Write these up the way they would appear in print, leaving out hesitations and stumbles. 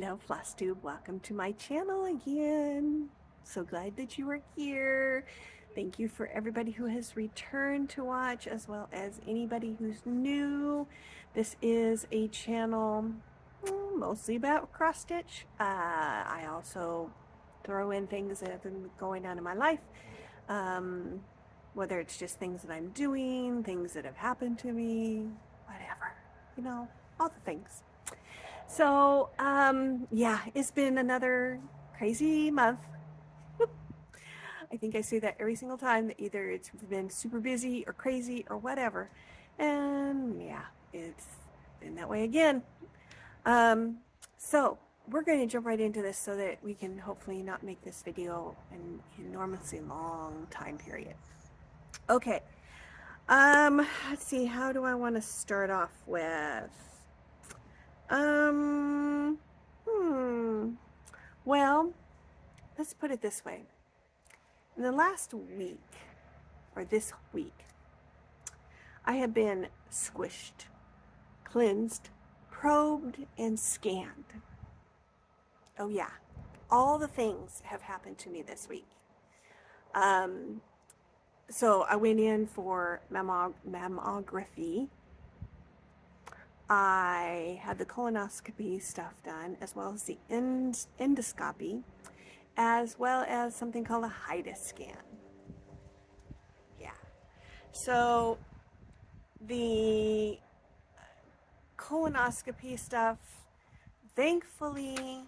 Hello, Flosstube. Welcome to my channel again. So glad that you are here. Thank you for everybody who has returned to watch, as well as anybody who's new. This is a channel mostly about cross stitch. I also throw in things that have been going on in my life, whether it's just things that I'm doing, things that have happened to me, whatever, all the things. So, yeah, it's been another crazy month. I think I say that every single time, that either it's been super busy or crazy or whatever. And yeah, it's been that way again. So we're going to jump right into this so that we can hopefully not make this video an enormously long time period. Okay. Let's see, how do I want to start off with? Well, let's put it this way. In the last week, or this week, I have been squished, cleansed, probed, and scanned. Oh yeah, all the things have happened to me this week. So I went in for mammography. I had the colonoscopy stuff done, as well as the endoscopy, as well as something called a Haida Scan. Yeah. So the colonoscopy stuff, thankfully,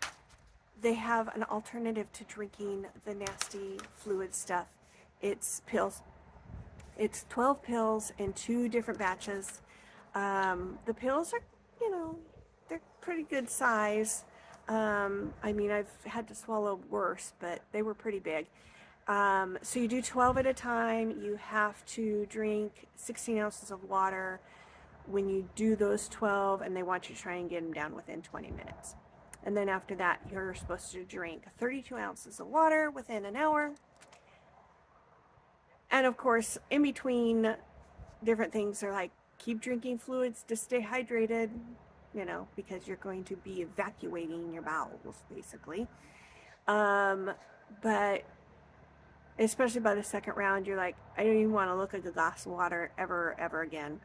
they have an alternative to drinking the nasty fluid stuff. It's pills. It's 12 pills in 2 different batches. The pills are, they're pretty good size. I mean, I've had to swallow worse, but they were pretty big. So you do 12 at a time. You have to drink 16 ounces of water when you do those 12, and they want you to try and get them down within 20 minutes. And then after that, you're supposed to drink 32 ounces of water within an hour. And of course, in between different things, they're like, keep drinking fluids to stay hydrated, because you're going to be evacuating your bowels, basically. But especially by the second round, you're like, I don't even want to look at a glass of water ever again.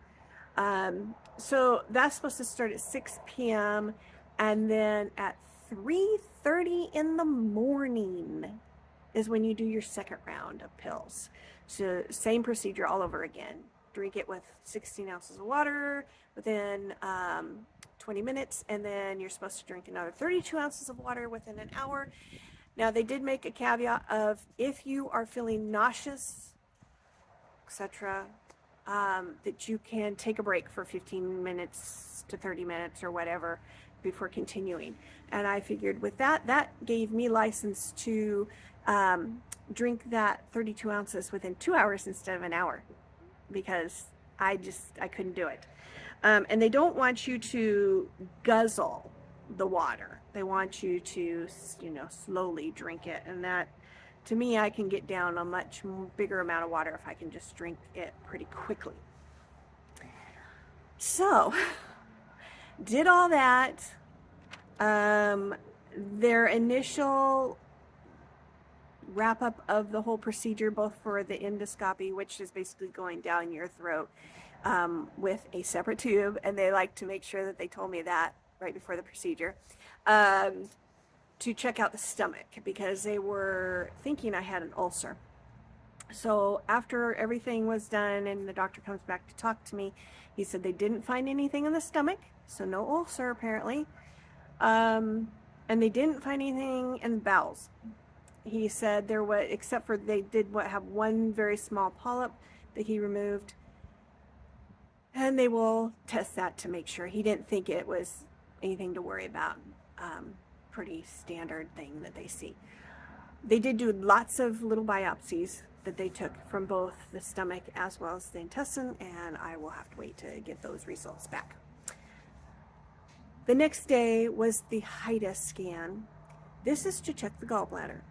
So that's supposed to start at 6 p.m. and then at 3:30 in the morning is when you do your second round of pills. So same procedure all over again. Drink it with 16 ounces of water within 20 minutes, and then you're supposed to drink another 32 ounces of water within an hour. Now, they did make a caveat of if you are feeling nauseous, etc., that you can take a break for 15 minutes to 30 minutes or whatever before continuing. And I figured with that gave me license to drink that 32 ounces within 2 hours instead of an hour, because I couldn't do it. And they don't want you to guzzle the water. They want you to, slowly drink it. And that, to me, I can get down a much bigger amount of water if I can just drink it pretty quickly. So, did all that. Their initial wrap up of the whole procedure, both for the endoscopy, which is basically going down your throat with a separate tube, and they like to make sure that they told me that right before the procedure, to check out the stomach, because they were thinking I had an ulcer. So after everything was done and the doctor comes back to talk to me, he said they didn't find anything in the stomach, so no ulcer apparently, and they didn't find anything in the bowels. He said there was, except for they did have one very small polyp that he removed, and they will test that to make sure. He didn't think it was anything to worry about. Pretty standard thing that they see. They did do lots of little biopsies that they took from both the stomach as well as the intestine, and I will have to wait to get those results back. The next day was the Haida Scan. This is to check the gallbladder.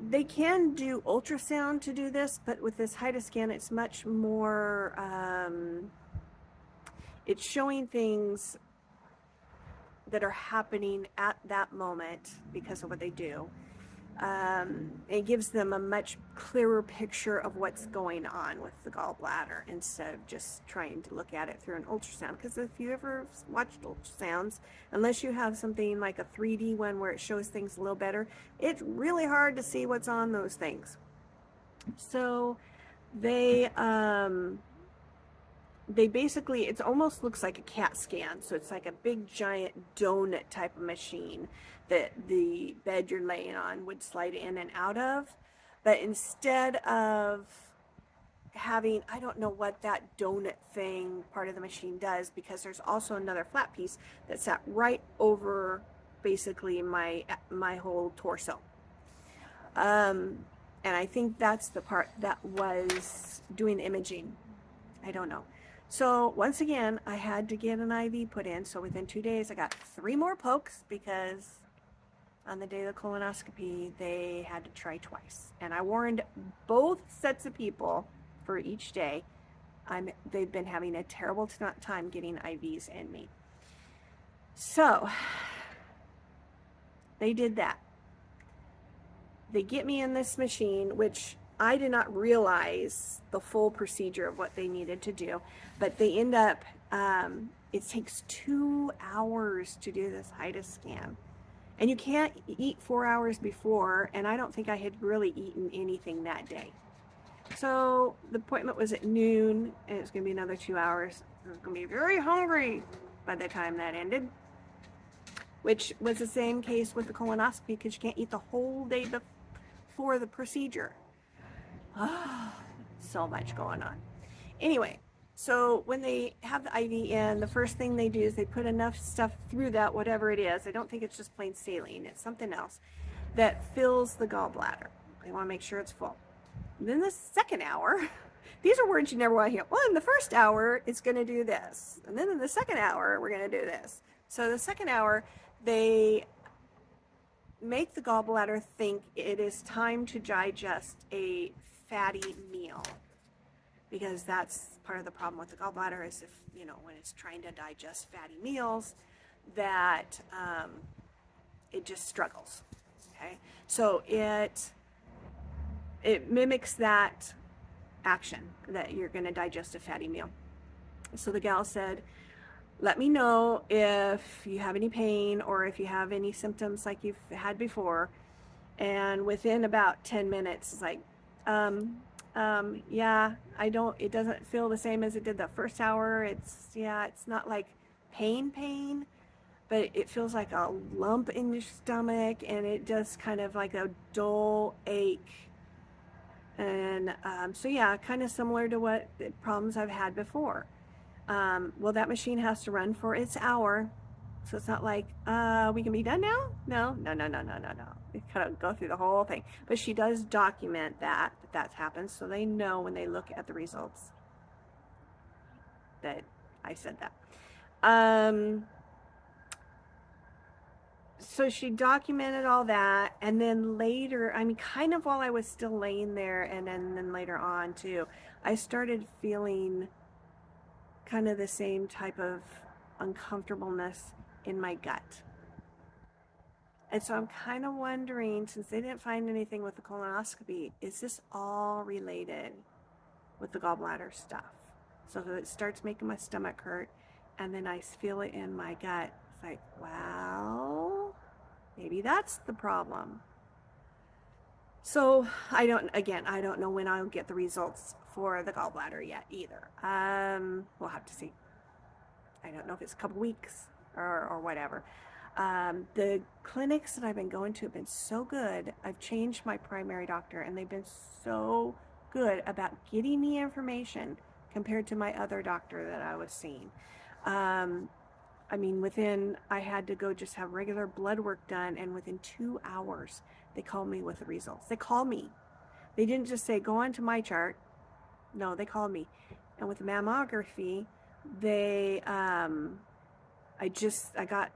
They can do ultrasound to do this, but with this Haida Scan, it's much more, it's showing things that are happening at that moment because of what they do. It gives them a much clearer picture of what's going on with the gallbladder instead of just trying to look at it through an ultrasound. Because if you ever watched ultrasounds, unless you have something like a 3D one where it shows things a little better, it's really hard to see what's on those things. So they basically, it almost looks like a CAT scan. So it's like a big giant donut type of machine that the bed you're laying on would slide in and out of. But instead of having, I don't know what that donut thing part of the machine does, because there's also another flat piece that sat right over basically my whole torso. And I think that's the part that was doing the imaging. I don't know. So once again, I had to get an IV put in. So within 2 days, I got 3 more pokes, because on the day of the colonoscopy, they had to try twice. And I warned both sets of people for each day. They've been having a terrible time getting IVs in me. So they did that. They get me in this machine, which I did not realize the full procedure of what they needed to do, but they end up, it takes 2 hours to do this Haida scan. And you can't eat 4 hours before, and I don't think I had really eaten anything that day. So the appointment was at noon, and it's going to be another 2 hours. I was going to be very hungry by the time that ended, which was the same case with the colonoscopy, because you can't eat the whole day before the procedure. So much going on. Anyway, so when they have the IV in, the first thing they do is they put enough stuff through that, whatever it is. I don't think it's just plain saline. It's something else that fills the gallbladder. They want to make sure it's full. And then the second hour, these are words you never want to hear. Well, in the first hour, it's going to do this. And then in the second hour, we're going to do this. So the second hour, they make the gallbladder think it is time to digest a fatty meal, because that's part of the problem with the gallbladder, is if, you know, when it's trying to digest fatty meals, that it just struggles. Okay, so it mimics that action that you're going to digest a fatty meal. So the gal said, let me know if you have any pain or if you have any symptoms like you've had before. And within about 10 minutes, it's like, yeah, it doesn't feel the same as it did the first hour. It's not like pain, but it feels like a lump in your stomach, and it just kind of like a dull ache. And so yeah, kind of similar to what the problems I've had before. Well, that machine has to run for its hour. So it's not like, we can be done now? No. They kind of go through the whole thing. But she does document that's happened, so they know when they look at the results that I said that. So she documented all that, and then later, I mean, kind of while I was still laying there, and then later on too, I started feeling kind of the same type of uncomfortableness in my gut. And so I'm kind of wondering, since they didn't find anything with the colonoscopy, is this all related with the gallbladder stuff? So it starts making my stomach hurt, and then I feel it in my gut. It's like, well, maybe that's the problem. So I don't know when I'll get the results for the gallbladder yet either. We'll have to see. I don't know if it's a couple weeks or whatever. The clinics that I've been going to have been so good. I've changed my primary doctor, and they've been so good about getting me information compared to my other doctor that I was seeing. I mean, I had to go just have regular blood work done, and within 2 hours, they called me with the results. They called me. They didn't just say, go on to my chart. No, they called me. And with the mammography, I got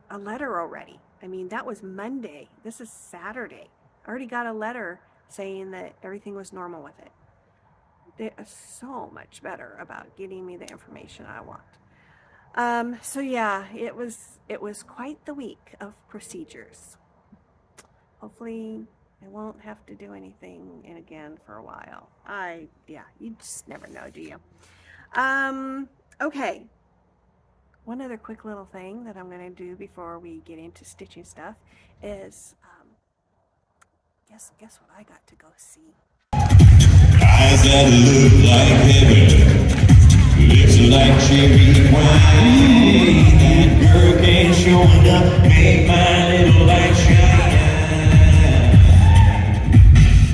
a letter already. I mean, that was Monday. This is Saturday. I already got a letter saying that everything was normal with it. They are so much better about getting me the information I want. So yeah, it was quite the week of procedures. Hopefully I won't have to do anything again for a while. Yeah, you just never know, do you? Okay. One other quick little thing that I'm going to do before we get into stitching stuff is, guess what I got to go see. Eyes that look like heaven, lips like cherry wine. That girl came showing up, make my little light shine.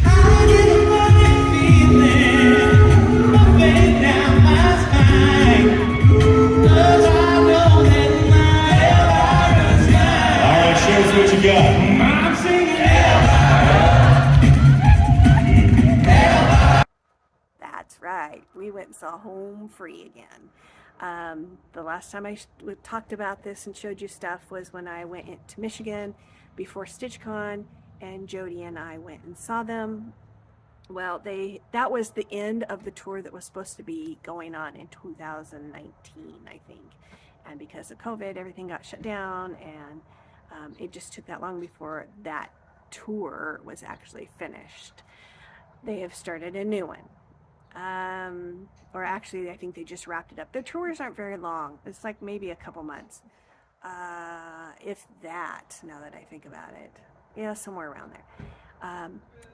I get a funny feeling moving down my spine. 'Cause I know that my Elvira's mine. All right, show us what you got. I'm singing That's right. We went and saw Home Free again. The last time I talked about this and showed you stuff was when I went to Michigan before StitchCon, and Jody and I went and saw them. Well, that was the end of the tour that was supposed to be going on in 2019, I think. And because of COVID, everything got shut down, and it just took that long before that tour was actually finished. They have started a new one. Or actually, I think they just wrapped it up. Their tours aren't very long. It's like maybe a couple months. If that, now that I think about it. Yeah, somewhere around there.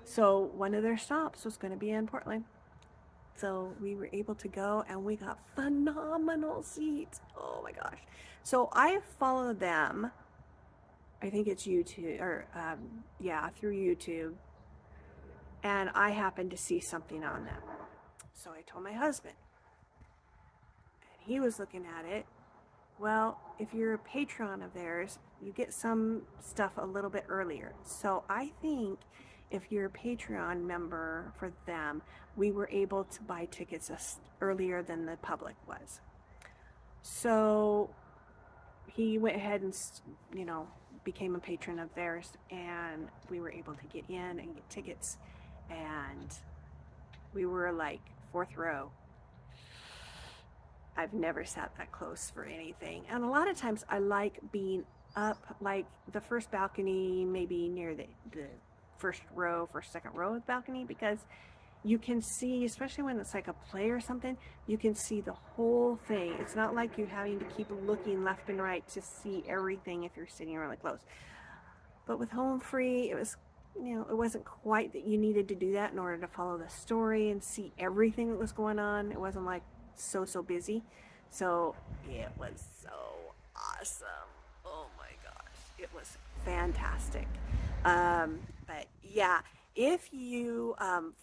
So one of their stops was going to be in Portland. So we were able to go, and we got phenomenal seats. Oh my gosh. So I followed them. I think it's YouTube, or yeah, through YouTube. And I happened to see something on them. So I told my husband, and he was looking at it. Well, if you're a patron of theirs, you get some stuff a little bit earlier. So I think if you're a Patreon member for them, we were able to buy tickets earlier than the public was. So he went ahead and, became a patron of theirs, and we were able to get in and get tickets, and we were like fourth row. I've never sat that close for anything. And a lot of times I like being up, like the first balcony, maybe near the second row of the balcony, because you can see, especially when it's like a play or something, you can see the whole thing. It's not like you having to keep looking left and right to see everything if you're sitting really close. But with Home Free, it was, it wasn't quite that you needed to do that in order to follow the story and see everything that was going on. It wasn't like so busy. So it was so awesome. Oh my gosh. It was fantastic. But yeah, if you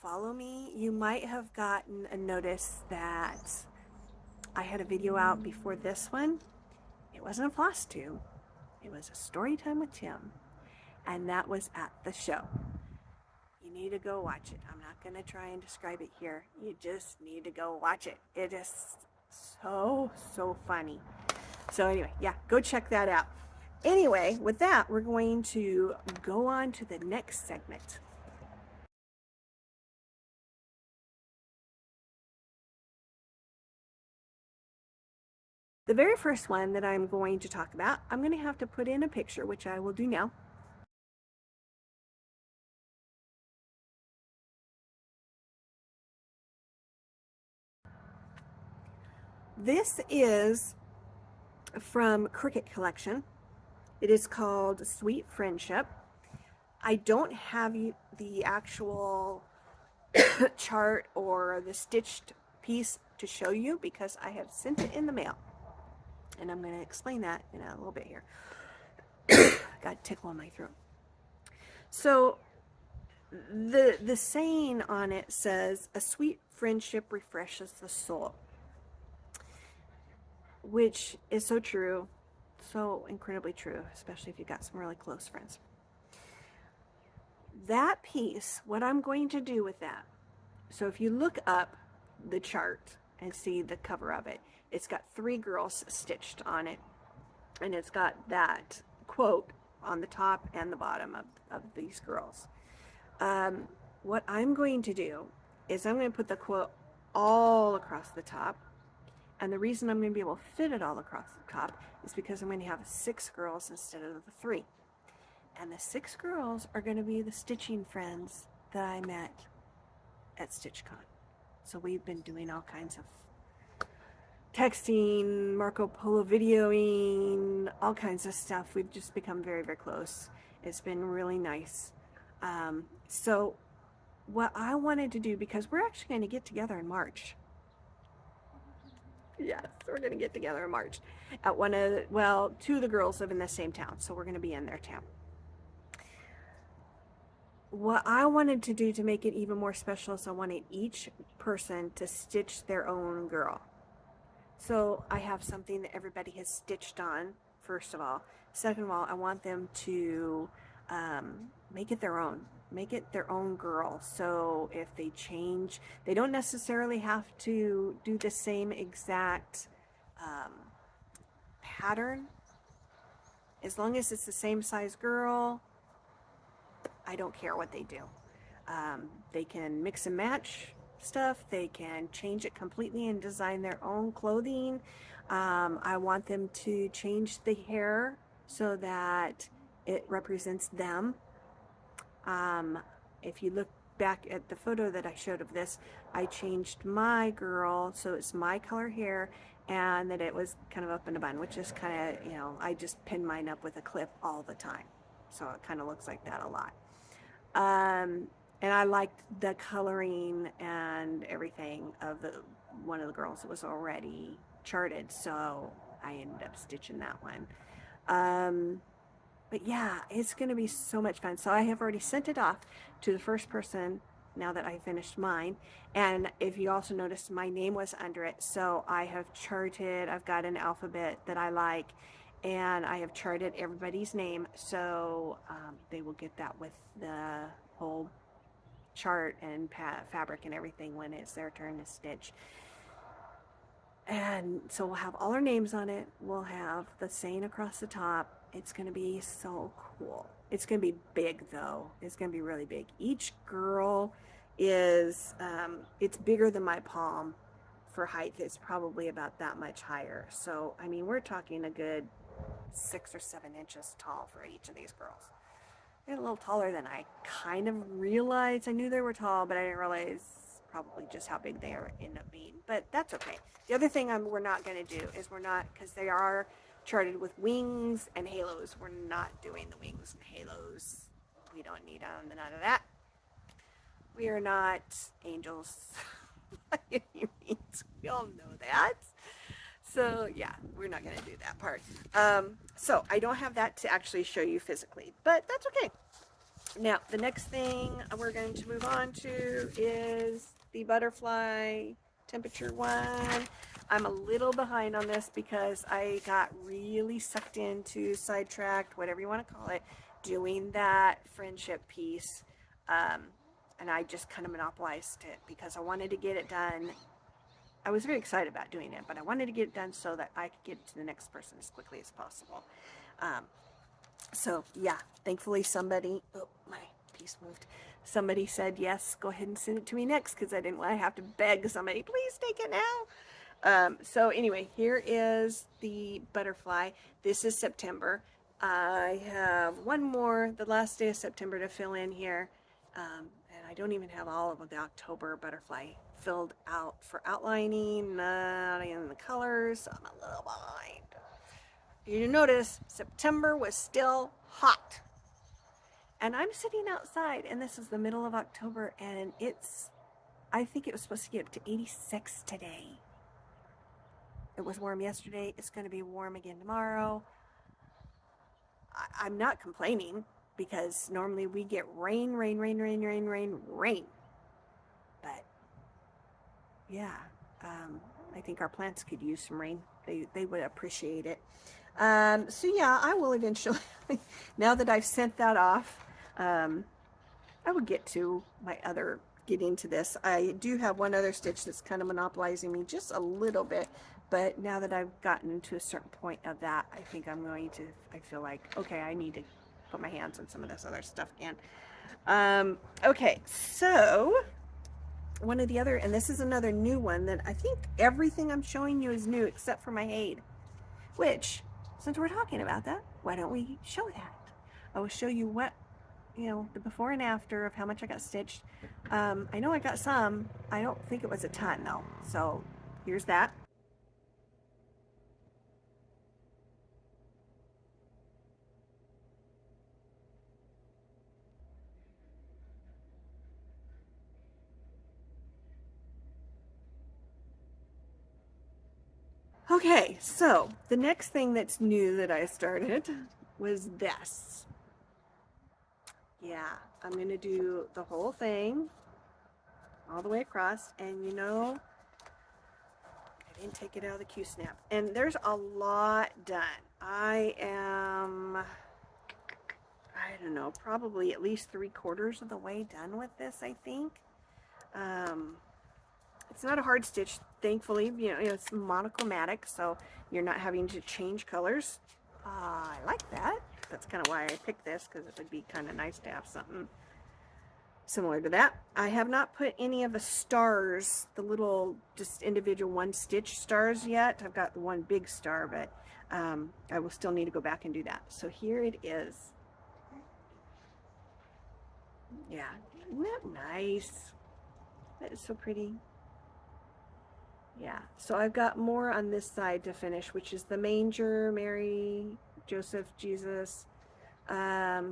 follow me, you might have gotten a notice that I had a video out before this one. It wasn't a Flosstube. It was a story time with Tim. And that was at the show. You need to go watch it. I'm not going to try and describe it here. You just need to go watch it. It is so funny. So anyway, yeah, go check that out. Anyway, with that, we're going to go on to the next segment. The very first one that I'm going to talk about, I'm going to have to put in a picture, which I will do now. This is from Cricket Collection. It is called Sweet Friendship. I don't have the actual chart or the stitched piece to show you because I have sent it in the mail. And I'm going to explain that in a little bit here. Got a tickle in my throat. So the saying on it says, "A sweet friendship refreshes the soul," which is so true, so incredibly true, especially if you've got some really close friends. That piece, what I'm going to do with that, so if you look up the chart and see the cover of it, it's got 3 girls stitched on it, and it's got that quote on the top and the bottom of these girls. What I'm going to do is I'm going to put the quote all across the top, And the reason I'm going to be able to fit it all across the top is because I'm going to have 6 girls instead of the 3. And the 6 girls are going to be the stitching friends that I met at StitchCon. So we've been doing all kinds of texting, Marco Polo videoing, all kinds of stuff. We've just become very, very close. It's been really nice. So what I wanted to do, because we're actually going to get together in March. Yes, we're going to get together in March at one of the, well, 2 of the girls live in the same town, so we're going to be in their town. What I wanted to do to make it even more special is I wanted each person to stitch their own girl. So I have something that everybody has stitched on, first of all. Second of all, I want them to make it their own. Make it their own girl. So if they change, they don't necessarily have to do the same exact pattern. As long as it's the same size girl, I don't care what they do. They can mix and match stuff. They can change it completely and design their own clothing. I want them to change the hair so that it represents them. If you look back at the photo that I showed of this, I changed my girl so it's my color hair, and that it was kind of up in a bun, which is kind of, you know, I just pin mine up with a clip all the time. So it kind of looks like that a lot. And I liked the coloring and everything of one of the girls that was already charted, so I ended up stitching that one. But yeah, it's going to be so much fun. So I have already sent it off to the first person now that I finished mine. And if you also noticed, my name was under it. So I have charted, I've got an alphabet that I like, and I have charted everybody's name. So they will get that with the whole chart and fabric and everything when it's their turn to stitch. And so we'll have all our names on it. We'll have the saying across the top. It's going to be so cool. It's going to be big though. It's going to be really big. Each girl is, it's bigger than my palm for height. It's probably about that much higher. So, I mean, we're talking a good 6 or 7 inches tall for each of these girls. They're a little taller than I kind of realized. I knew they were tall, but I didn't realize probably just how big they end up being. But that's okay. The other thing we're not going to do is because they are charted with wings and halos. We're not doing the wings and halos. We don't need none of that. We are not angels by any means. We all know that. So yeah, we're not going to do that part. So I don't have that to actually show you physically, but that's okay. Now, the next thing we're going to move on to is the butterfly temperature one. I'm a little behind on this because I got really sucked into, sidetracked, whatever you want to call it, doing that friendship piece. And I just kind of monopolized it because I wanted to get it done. I was very excited about doing it, but I wanted to get it done so that I could get it to the next person as quickly as possible. So yeah, thankfully somebody, oh, my piece moved. Somebody said, yes, go ahead and send it to me next, because I didn't want to have to beg somebody, please take it now. So anyway, here is the butterfly. This is September. I have one more, the last day of September, to fill in here. And I don't even have all of the October butterfly filled out for outlining, not in the colors. So I'm a little behind. You notice September was still hot. And I'm sitting outside, and this is the middle of October, and I think it was supposed to get up to 86 today. It was warm yesterday. It's going to be warm again tomorrow. I'm not complaining, because normally we get rain. But yeah, I think our plants could use some rain. They would appreciate it. So yeah, I will eventually, now that I've sent that off, I would get into this. I do have one other stitch that's kind of monopolizing me just a little bit, but now that I've gotten to a certain point of that, I think I feel like, okay, I need to put my hands on some of this other stuff again. Okay, so one of the other, and this is another new one that I think everything I'm showing you is new except for my Haida, which, since we're talking about that, why don't we show that? I will show you what, the before and after of how much I got stitched. I know I got some. I don't think it was a ton though. So here's that. Okay, so the next thing that's new that I started was this. Yeah, I'm going to do the whole thing all the way across, and I didn't take it out of the Q-snap. And there's a lot done. I am, I don't know, probably at least 3/4 of the way done with this, I think. It's not a hard stitch, thankfully. It's monochromatic, so you're not having to change colors. I like that. That's kind of why I picked this, because it would be kind of nice to have something similar to that. I have not put any of the stars, the little just individual one stitch stars yet. I've got the one big star, but I will still need to go back and do that. So here it is. Yeah, isn't that nice? That is so pretty. Yeah, so I've got more on this side to finish, which is the manger, Mary, Joseph, Jesus. As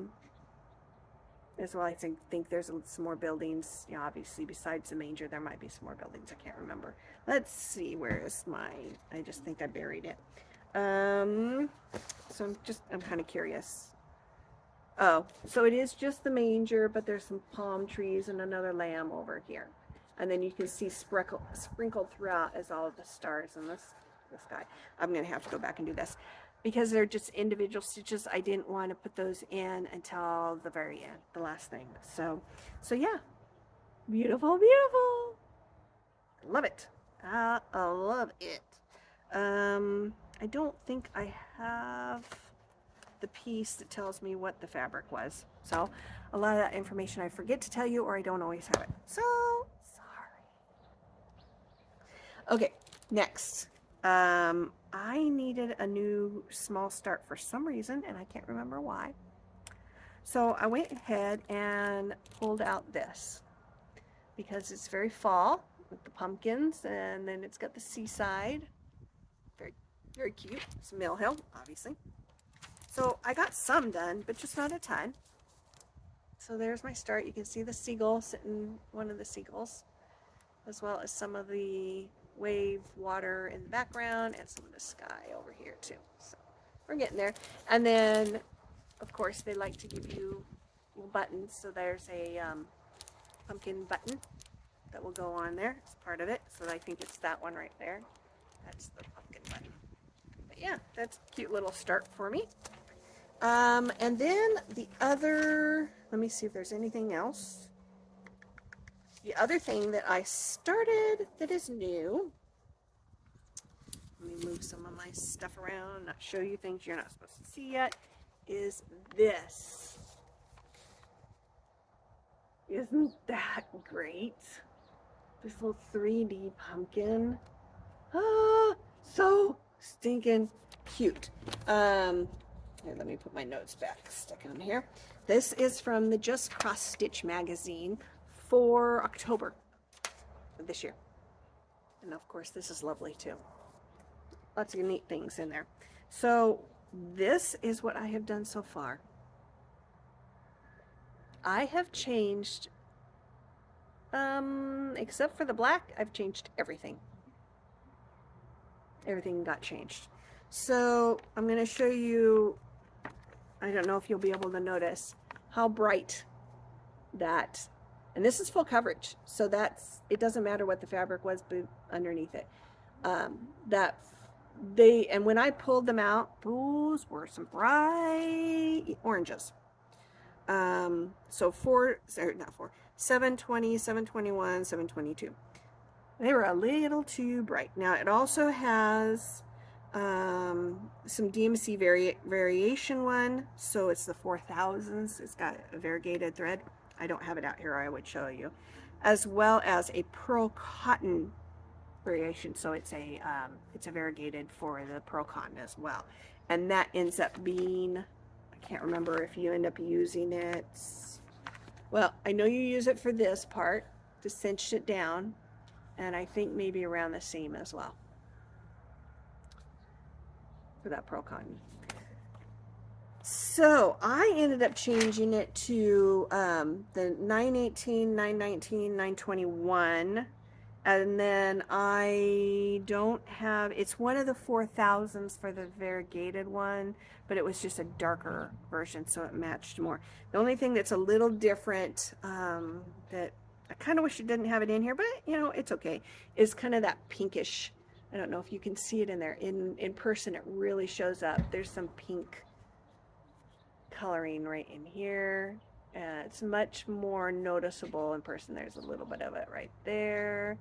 well, I think there's some more buildings. Obviously, besides the manger, there might be some more buildings. I can't remember. Let's see, where is mine? I just think I buried it. So I'm kind of curious. Oh, so it is just the manger, but there's some palm trees and another lamb over here. And then you can see sprinkled throughout is all of the stars in the sky. I'm going to have to go back and do this. Because they're just individual stitches, I didn't want to put those in until the very end, the last thing. So yeah. Beautiful, beautiful. I love it. I love it. I don't think I have the piece that tells me what the fabric was. So a lot of that information I forget to tell you, or I don't always have it. So okay, next. I needed a new small start for some reason, and I can't remember why. So I went ahead and pulled out this because it's very fall with the pumpkins, and then it's got the seaside. Very, very cute. It's Mill Hill, obviously. So I got some done, but just not a ton. So there's my start. You can see the seagull sitting, one of the seagulls, as well as some of the wave water in the background and some of the sky over here too. So we're getting there. And then of course they like to give you little buttons. So there's a pumpkin button that will go on there as part of it. So I think it's that one right there. That's the pumpkin button. But yeah, that's a cute little start for me. And then the other, let me see if there's anything else. The other thing that I started that is new, let me move some of my stuff around, not show you things you're not supposed to see yet, is this. Isn't that great? This little 3D pumpkin. Ah, so stinking cute. Here, let me put my notes back, stick them here. This is from the Just Cross Stitch magazine for October of this year. And of course, this is lovely too. Lots of neat things in there. So this is what I have done so far. I have changed, except for the black, I've changed everything. Everything got changed. So I'm going to show you, I don't know if you'll be able to notice how bright that, and this is full coverage, so that's, it doesn't matter what the fabric was underneath it. And when I pulled them out, those were some bright oranges. So 720, 721, 722. They were a little too bright. Now it also has some DMC variation one, so it's the 4000s. It's got a variegated thread. I don't have it out here, I would show you. as well as a pearl cotton variation. So it's a variegated for the pearl cotton as well. And that ends up being, I can't remember if you end up using it. Well, I know you use it for this part to cinch it down, and I think maybe around the seam as well for that pearl cotton. So I ended up changing it to the 918, 919, 921. And then I don't have, it's one of the 4000s for the variegated one, but it was just a darker version, so it matched more. The only thing that's a little different, that I kind of wish it didn't have it in here, but you know, it's okay, is kind of that pinkish. I don't know if you can see it in there. In person, it really shows up. There's some pink coloring right in here. It's much more noticeable in person. There's a little bit of it right there.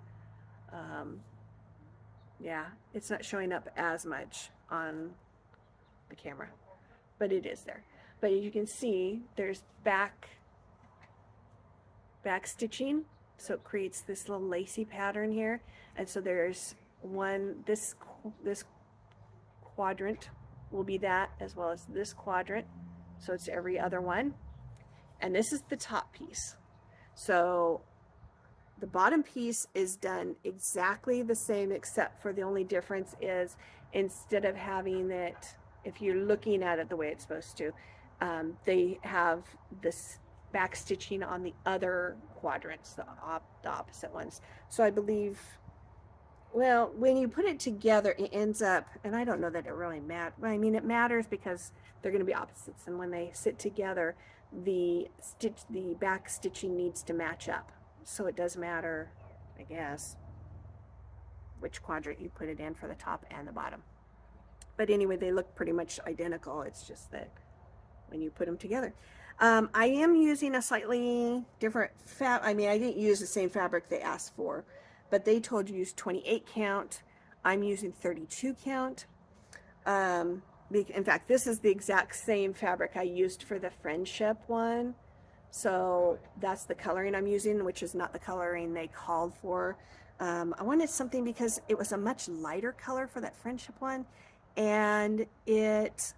Yeah, it's not showing up as much on the camera, but it is there. But you can see there's back stitching, so it creates this little lacy pattern here. And so there's one, this quadrant will be that, as well as this quadrant. So it's every other one. And this is the top piece. So the bottom piece is done exactly the same, except for the only difference is instead of having it, if you're looking at it the way it's supposed to, they have this back stitching on the other quadrants, the opposite ones. So I believe, well, when you put it together, it ends up, and I don't know that it really matters. I mean, it matters because they're going to be opposites, and when they sit together, the back stitching needs to match up. So it does matter, I guess, which quadrant you put it in for the top and the bottom. But anyway, they look pretty much identical. It's just that when you put them together. I am using a slightly different I mean, I didn't use the same fabric they asked for, but they told you to use 28 count. I'm using 32 count. In fact, this is the exact same fabric I used for the friendship one. So that's the coloring I'm using, which is not the coloring they called for. I wanted something because it was a much lighter color for that friendship one, and it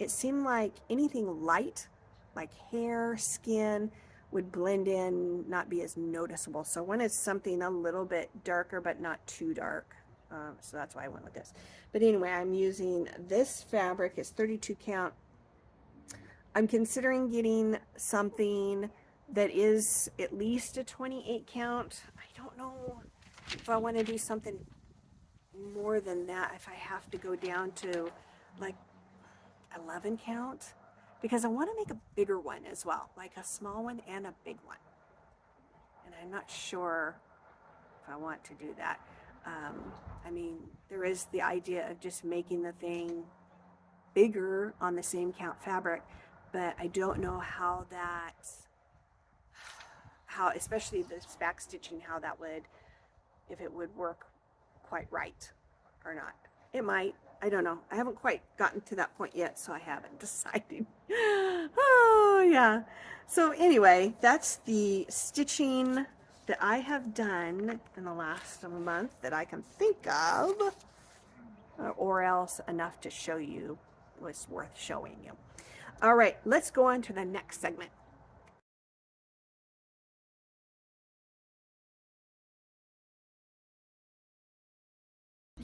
seemed like anything light, like hair, skin, would blend in, not be as noticeable. So I wanted something a little bit darker, but not too dark. So that's why I went with this. But anyway, I'm using this fabric. It's 32 count. I'm considering getting something that is at least a 28 count. I don't know if I want to do something more than that, if I have to go down to like 11 count, because I want to make a bigger one as well, like a small one and a big one. And I'm not sure if I want to do that. I mean, there is the idea of just making the thing bigger on the same count fabric, but I don't know how especially this back stitching, how that would, if it would work quite right or not. It might, I don't know. I haven't quite gotten to that point yet, so I haven't decided. Oh yeah. So anyway, that's the stitching that I have done in the last month that I can think of, or else enough to show you was worth showing you. All right, let's go on to the next segment.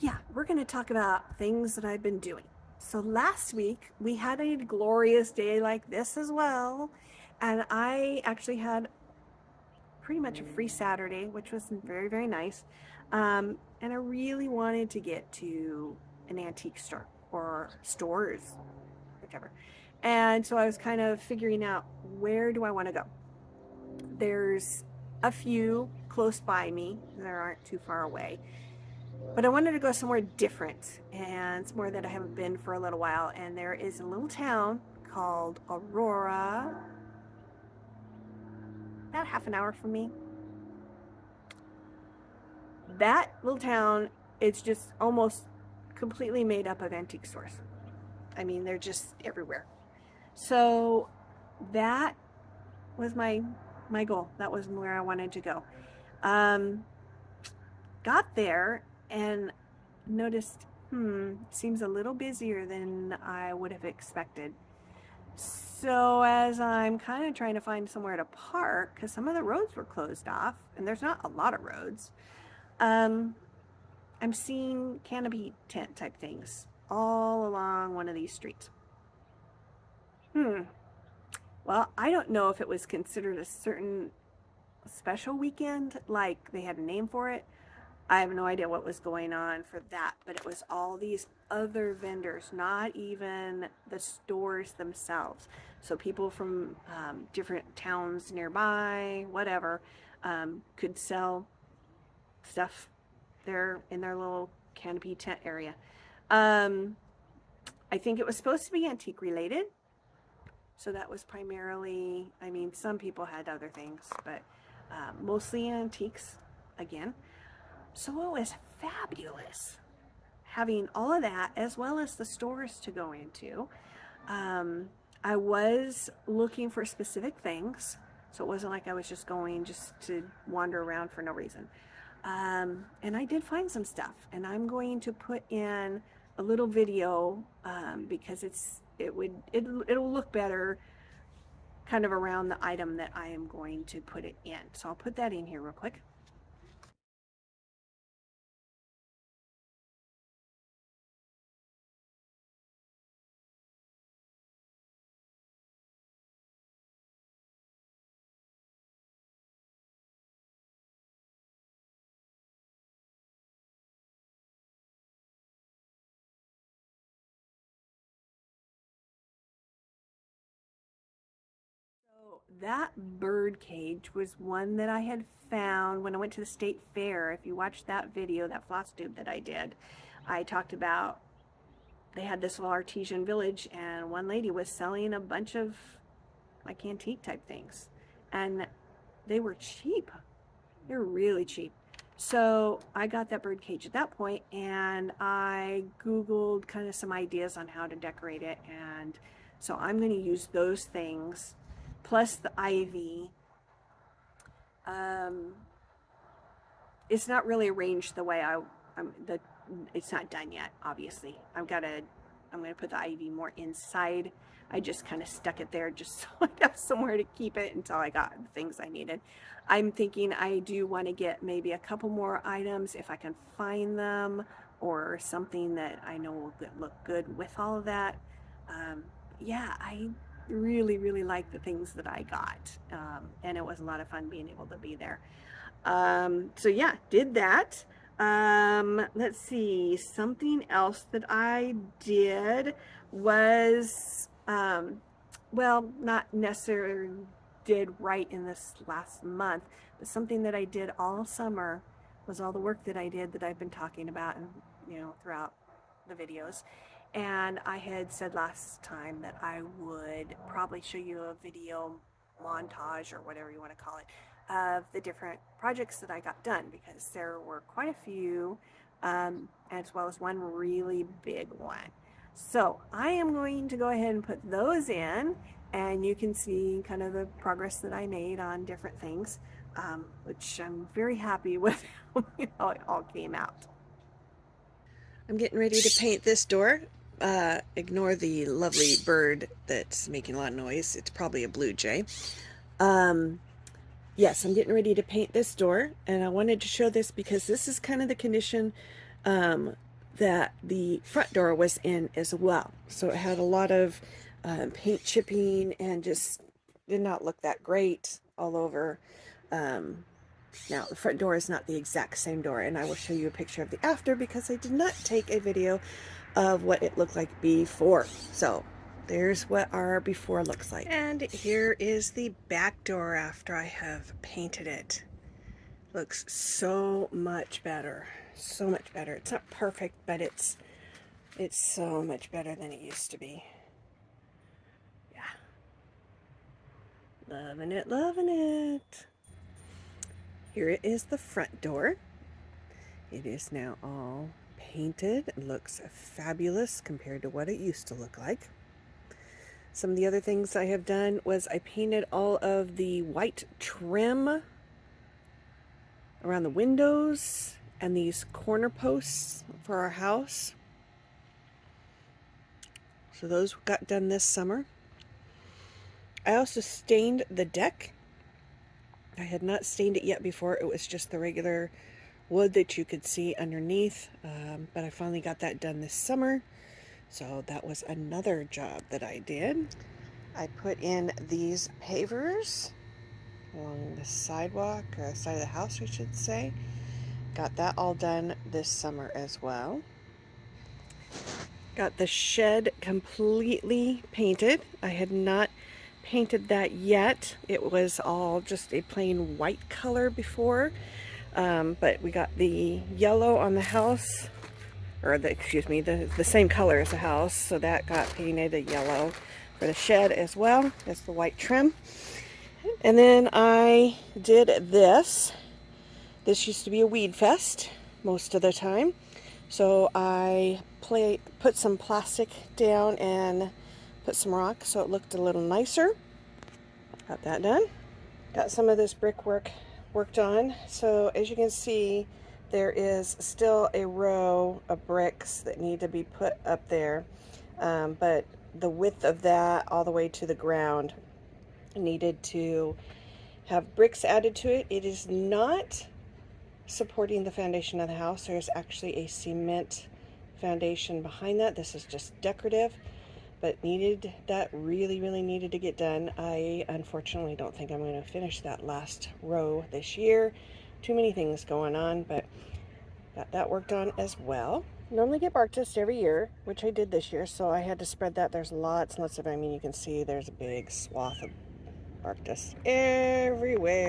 Yeah, we're going to talk about things that I've been doing. So last week we had a glorious day like this as well, and I actually had pretty much a free Saturday, which was very, very nice. And I really wanted to get to an antique store or stores, whichever. And so I was kind of figuring out, where do I want to go? There's a few close by me that aren't too far away, but I wanted to go somewhere different and somewhere that I haven't been for a little while. And there is a little town called Aurora, about half an hour from me. That little town, it's just almost completely made up of antique stores. I mean, they're just everywhere. So that was my goal. That was where I wanted to go. Got there and noticed, seems a little busier than I would have expected. So as I'm kind of trying to find somewhere to park, because some of the roads were closed off, and there's not a lot of roads, I'm seeing canopy tent type things all along one of these streets. Well, I don't know if it was considered a certain special weekend, like they had a name for it. I have no idea what was going on for that, but it was all these other vendors, not even the stores themselves. So people from different towns nearby, whatever, could sell stuff there in their little canopy tent area. I think it was supposed to be antique related. So that was primarily, I mean, some people had other things, but mostly antiques again. So it was fabulous having all of that as well as the stores to go into. I was looking for specific things, so it wasn't like I was just going just to wander around for no reason. And I did find some stuff, and I'm going to put in a little video because it'll look better kind of around the item that I am going to put it in. So I'll put that in here real quick. So that bird cage was one that I had found when I went to the state fair. If you watched that video, that Flosstube that I did, I talked about they had this little artesian village, and one lady was selling a bunch of like antique type things, and they were cheap. They were really cheap. So I got that bird cage at that point, and I Googled kind of some ideas on how to decorate it. And so I'm going to use those things plus the ivy. Um, it's not really arranged the way it's not done yet, obviously. I'm going to put the ivy more inside. I just kind of stuck it there just so I have somewhere to keep it until I got the things I needed. I'm thinking I do want to get maybe a couple more items if I can find them, or something that I know will look good with all of that. Yeah, I really, really like the things that I got. And it was a lot of fun being able to be there. So yeah, did that. Let's see, something else that I did was, well, not necessarily did right in this last month, but something that I did all summer was all the work that I did that I've been talking about and, throughout the videos. And I had said last time that I would probably show you a video montage or whatever you want to call it of the different projects that I got done, because there were quite a few, as well as one really big one. So I am going to go ahead and put those in, and you can see kind of the progress that I made on different things, which I'm very happy with how it all came out. I'm getting ready to paint this door. Ignore the lovely bird that's making a lot of noise. It's probably a blue jay. Yes, I'm getting ready to paint this door, and I wanted to show this because this is kind of the condition that the front door was in as well. So it had a lot of paint chipping and just did not look that great all over. Now, the front door is not the exact same door, and I will show you a picture of the after because I did not take a video of what it looked like before. So there's what our before looks like. And here is the back door after I have painted it. Looks so much better. So much better. It's not perfect, but it's so much better than it used to be. Yeah. Loving it, loving it. Here is the front door. It is now all painted. It looks fabulous compared to what it used to look like. Some of the other things I have done was I painted all of the white trim around the windows and these corner posts for our house. So those got done this summer. I also stained the deck. I had not stained it yet before. It was just the regular wood that you could see underneath, but I finally got that done this summer. So that was another job that I did. I put in these pavers along the sidewalk, or the side of the house, I should say. Got that all done this summer as well. Got the shed completely painted. I had not painted that yet. It was all just a plain white color before, but we got the yellow on the house, or the same color as the house, so that got painted a yellow for the shed as well as the white trim. And then I did this. This used to be a weed fest most of the time, so I put some plastic down and put some rock so it looked a little nicer. Got that done. Got some of this brickwork worked on. So as you can see, there is still a row of bricks that need to be put up there, but the width of that all the way to the ground needed to have bricks added to it. It is not supporting the foundation of the house. There's actually a cement foundation behind that. This is just decorative, but really needed to get done. I unfortunately don't think I'm going to finish that last row this year. Too many things going on, but got that worked on as well. Normally get bark dust every year, which I did this year, so I had to spread that. There's lots and lots of, I mean, you can see there's a big swath of bark dust everywhere.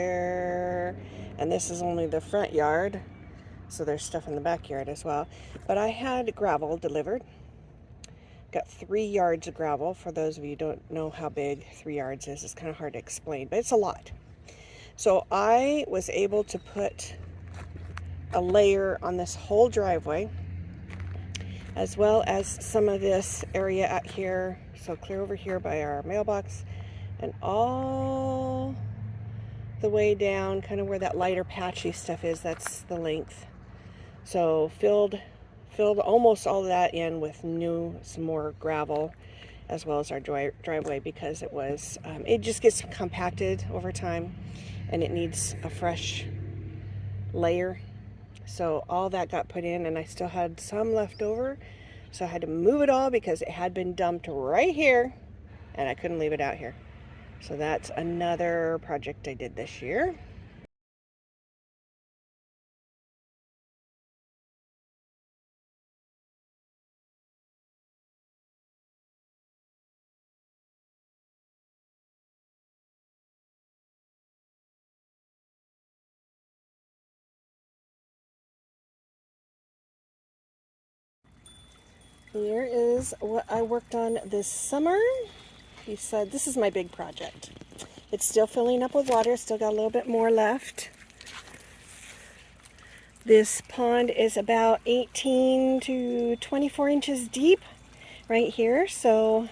And this is only the front yard, so there's stuff in the backyard as well. But I had gravel delivered. Got 3 yards of gravel. For those of you who don't know how big 3 yards is, it's kind of hard to explain, but it's a lot. So I was able to put a layer on this whole driveway, as well as some of this area out here, so clear over here by our mailbox, and all the way down, kind of where that lighter patchy stuff is. That's the length. So filled almost all of that in with some more gravel, as well as our driveway, because it just gets compacted over time and it needs a fresh layer. So all that got put in, and I still had some left over, so I had to move it all because it had been dumped right here and I couldn't leave it out here. So that's another project I did this year. Here is what I worked on this summer. He said, this is my big project. It's still filling up with water, still got a little bit more left. This pond is about 18 to 24 inches deep right here, so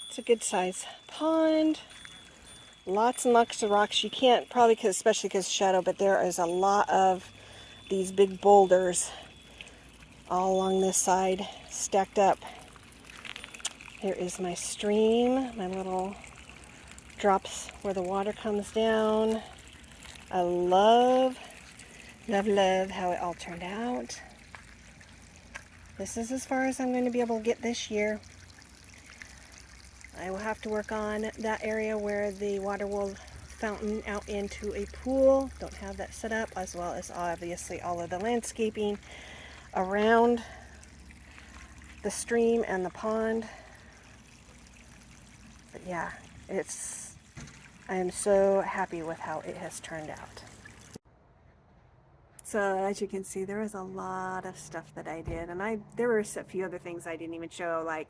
it's a good size pond. Lots and lots of rocks. You can't probably, especially because shadow, but there is a lot of these big boulders all along this side stacked up. Here is my stream, my little drops where the water comes down. I love how it all turned out. This is as far as I'm going to be able to get this year. I will have to work on that area where the water will fountain out into a pool. Don't have that set up, as well as obviously all of the landscaping around the stream and the pond. But yeah, I am so happy with how it has turned out. So as you can see, there was a lot of stuff that I did, and there were a few other things I didn't even show, like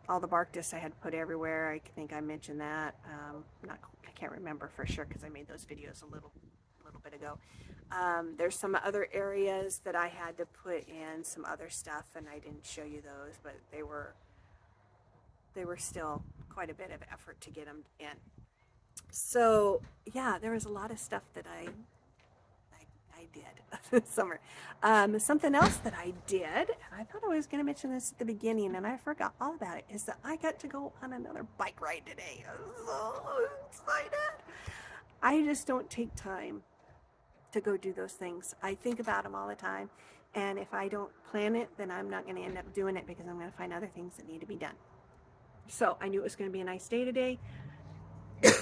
all the bark dust I had put everywhere. I think I mentioned that. I can't remember for sure because I made those videos a little bit ago. There's some other areas that I had to put in some other stuff, and I didn't show you those, but they were still quite a bit of effort to get them in. So yeah, there was a lot of stuff that I I did this summer. Something else that I did, and I thought I was going to mention this at the beginning, and I forgot all about it, is that I got to go on another bike ride today. I'm so excited. I just don't take time to go do those things. I think about them all the time, and if I don't plan it, then I'm not going to end up doing it because I'm going to find other things that need to be done. So I knew it was going to be a nice day today,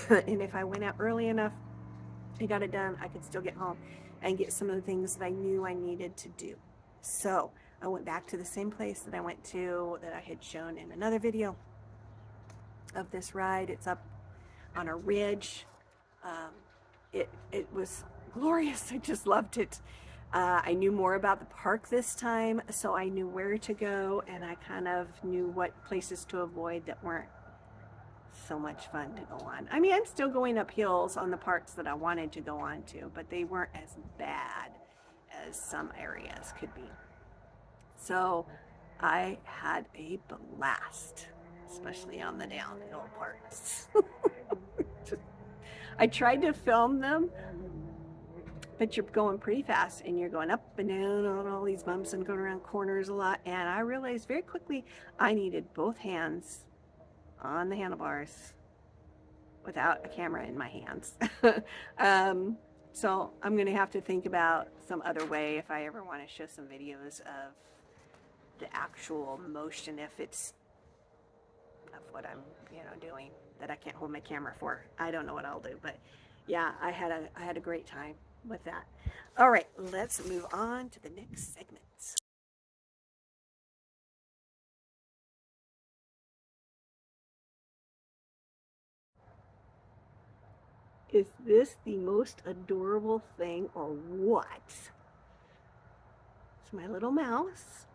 and if I went out early enough, I got it done, I could still get home and get some of the things that I knew I needed to do. So I went back to the same place that I went to that I had shown in another video of this ride. It's up on a ridge. It was glorious. I just loved it. I knew more about the park this time, so I knew where to go, and I kind of knew what places to avoid that weren't so much fun to go on. I mean, I'm still going up hills on the parts that I wanted to go on to, but they weren't as bad as some areas could be. So I had a blast, especially on the downhill parts. I tried to film them, but you're going pretty fast and you're going up and down on all these bumps and going around corners a lot. And I realized very quickly I needed both hands on the handlebars without a camera in my hands. So I'm going to have to think about some other way if I ever want to show some videos of the actual motion, if it's of what I'm, doing that I can't hold my camera for. I don't know what I'll do, but yeah, I had a great time with that. All right, let's move on to the next segment. Is this the most adorable thing or what? It's my little mouse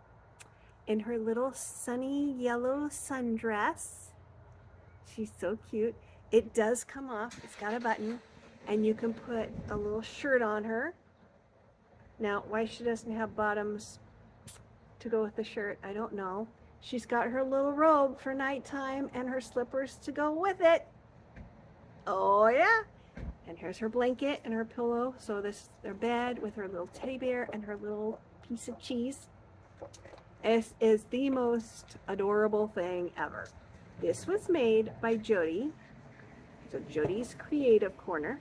in her little sunny yellow sundress. She's so cute. It does come off. It's got a button, and you can put a little shirt on her. Now, why she doesn't have bottoms to go with the shirt, I don't know. She's got her little robe for nighttime and her slippers to go with it. Oh, yeah. And here's her blanket and her pillow. So this is their bed with her little teddy bear and her little piece of cheese. This is the most adorable thing ever. This was made by Jody. So Jody's Creative Corner.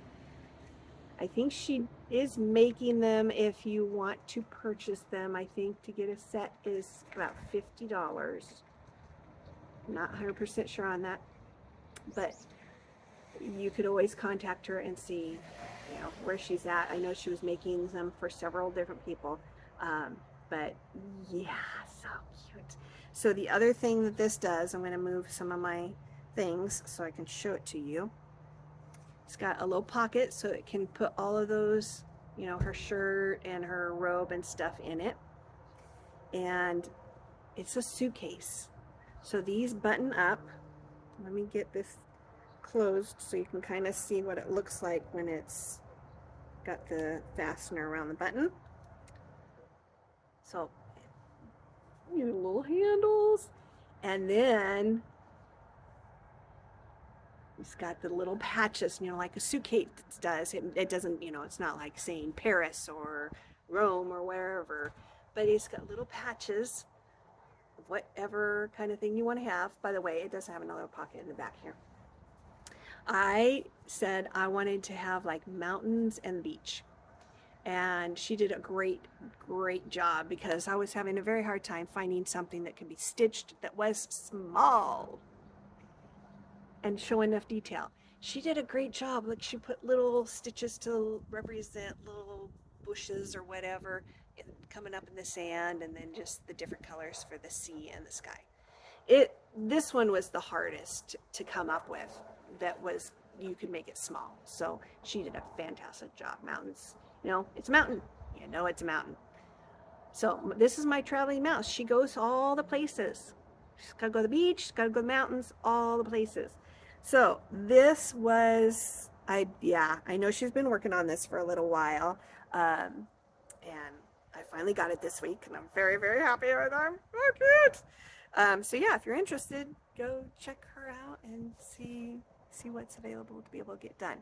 I think she is making them if you want to purchase them. I think to get a set is about $50. I'm not 100% sure on that. But you could always contact her and see, where she's at. I know she was making them for several different people. But yeah, so cute. So the other thing that this does, I'm going to move some of my things so I can show it to you. It's got a little pocket so it can put all of those, her shirt and her robe and stuff in it. And it's a suitcase. So these button up. Let me get this closed so you can kind of see what it looks like when it's got the fastener around the button. So your little handles, and then it's got the little patches, like a suitcase does. It doesn't, it's not like saying Paris or Rome or wherever, but it's got little patches of whatever kind of thing you want to have. By the way, it does have another pocket in the back here. I said I wanted to have like mountains and beach. And she did a great job because I was having a very hard time finding something that could be stitched that was small and show enough detail. She did a great job. Like she put little stitches to represent little bushes or whatever coming up in the sand, and then just the different colors for the sea and the sky. This one was the hardest to come up with. That was, you could make it small. So she did a fantastic job. Mountains, it's a mountain. It's a mountain. So this is my traveling mouse. She goes all the places. She's got to go to the beach. She's got to go to the mountains, all the places. So this was, I know she's been working on this for a little while. And I finally got it this week, and I'm very, very happy with them. Oh, cute. So yeah, if you're interested, go check her out and see what's available to be able to get done.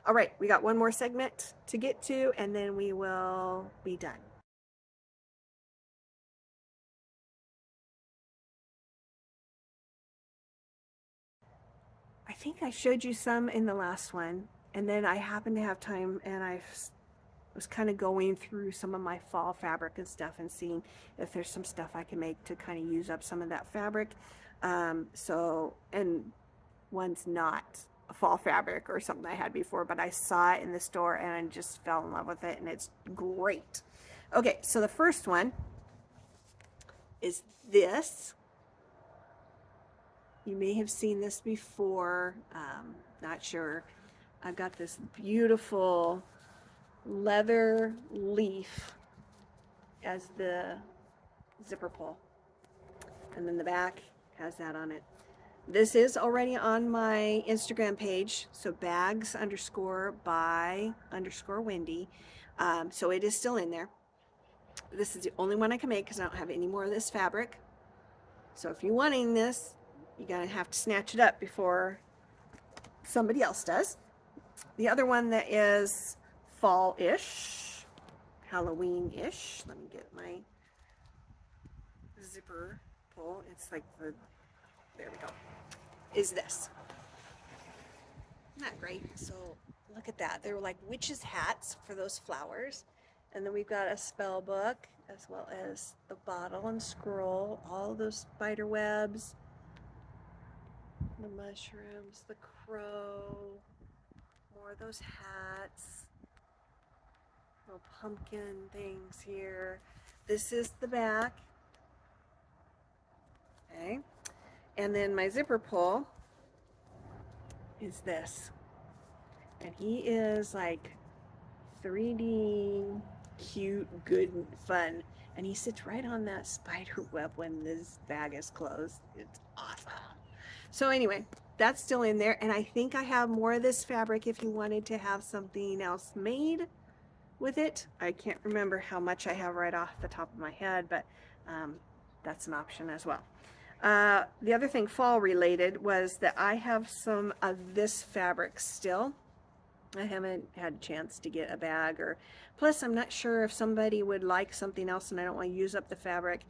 All right, we got one more segment to get to, and then we will be done. I think I showed you some in the last one, and then I happened to have time, and I was kind of going through some of my fall fabric and stuff and seeing if there's some stuff I can make to kind of use up some of that fabric. And one's not a fall fabric or something I had before, but I saw it in the store and I just fell in love with it, and it's great. Okay, so the first one is this. You may have seen this before, not sure. I've got this beautiful leather leaf as the zipper pull, and then the back has that on it. This is already on my Instagram page, so bags_by_Wendy. So it is still in there. This is the only one I can make because I don't have any more of this fabric. So if you're wanting this, you're going to have to snatch it up before somebody else does. The other one that is fall-ish, Halloween-ish. Let me get my zipper pull. It's like there we go. Is this. Isn't that great? So look at that. They were like witches' hats for those flowers. And then we've got a spell book, as well as the bottle and scroll, all those spider webs, the mushrooms, the crow, more of those hats, little pumpkin things here. This is the back. Okay. And then my zipper pull is this. And he is like 3D, cute, good, and fun. And he sits right on that spider web when this bag is closed. It's awesome. So anyway, that's still in there. And I think I have more of this fabric if you wanted to have something else made with it. I can't remember how much I have right off the top of my head, but that's an option as well. The other thing fall related was that I have some of this fabric still. I haven't had a chance to get a bag, or plus I'm not sure if somebody would like something else and I don't want to use up the fabric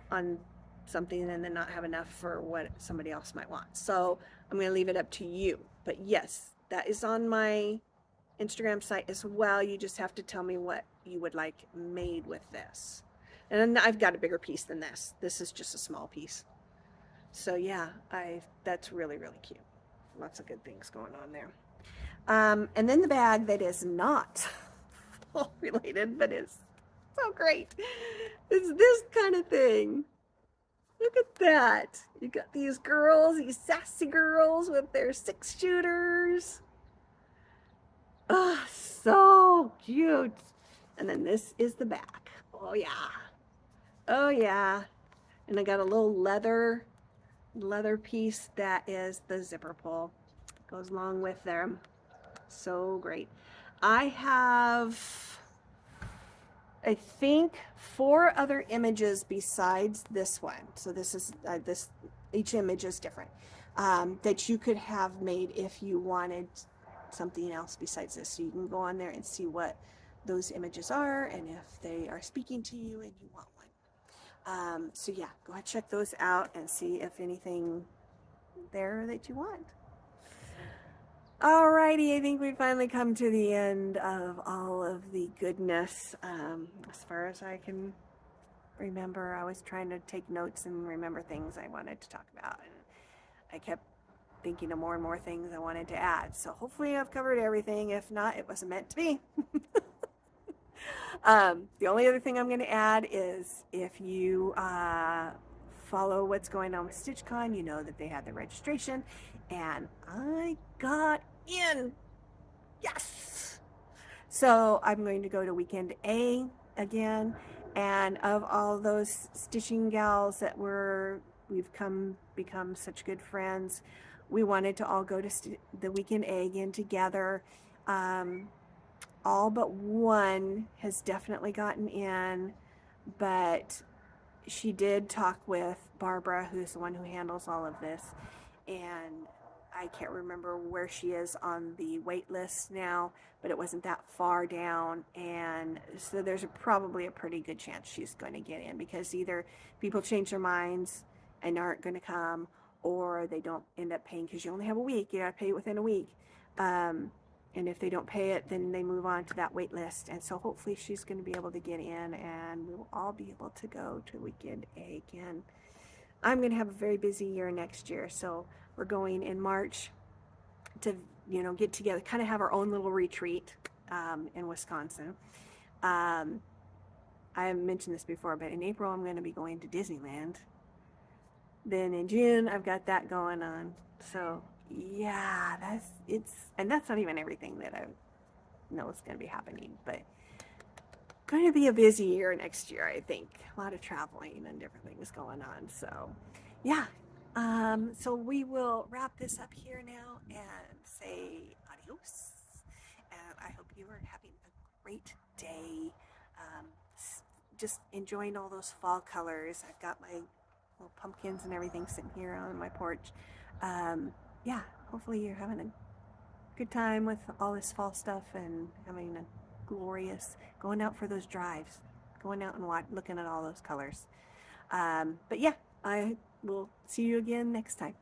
on something and then not have enough for what somebody else might want. So I'm going to leave it up to you. But yes, that is on my Instagram site as well. You just have to tell me what you would like made with this. And I've got a bigger piece than this. This is just a small piece. So yeah, that's really, really cute. Lots of good things going on there. And then the bag that is not fall related, but is so great, is this kind of thing. Look at that. You got these girls, these sassy girls with their 6-shooters. Oh, so cute. And then this is the back. Oh yeah. Oh yeah. And I got a little leather piece that is the zipper pull. Goes along with them. So great. I have, I think, 4 other images besides this one. So this is each image is different, that you could have made if you wanted something else besides this. So you can go on there and see what those images are and if they are speaking to you and you want one. So yeah, go ahead, check those out and see if anything there that you want. Alrighty, I think we finally come to the end of all of the goodness. As far as I can remember, I was trying to take notes and remember things I wanted to talk about, and I kept thinking of more and more things I wanted to add. So hopefully I've covered everything. If not, it wasn't meant to be. The only other thing I'm going to add is if you follow what's going on with StitchCon, you know that they had the registration, and I got in. Yes! So I'm going to go to weekend A again, and of all those stitching gals that we've become such good friends, we wanted to all go to the weekend A again together. All but one has definitely gotten in, but she did talk with Barbara, who's the one who handles all of this, and I can't remember where she is on the wait list now, but it wasn't that far down. And so there's probably a pretty good chance she's going to get in, because either people change their minds and aren't going to come, or they don't end up paying, because you only have a week. You got to pay it within a week. And if they don't pay it, then they move on to that wait list. And so hopefully she's going to be able to get in, and we will all be able to go to Weekend A again. I'm going to have a very busy year next year. So we're going in March to, get together, kind of have our own little retreat in Wisconsin. I haven't mentioned this before, but in April, I'm going to be going to Disneyland. Then in June, I've got that going on. So yeah, and that's not even everything that I know is going to be happening, but going to be a busy year next year, I think. A lot of traveling and different things going on. So yeah. So we will wrap this up here now and say adios. And I hope you are having a great day. Just enjoying all those fall colors. I've got my little pumpkins and everything sitting here on my porch. Yeah, hopefully you're having a good time with all this fall stuff and having a glorious, going out for those drives, going out and looking at all those colors. But yeah, I will see you again next time.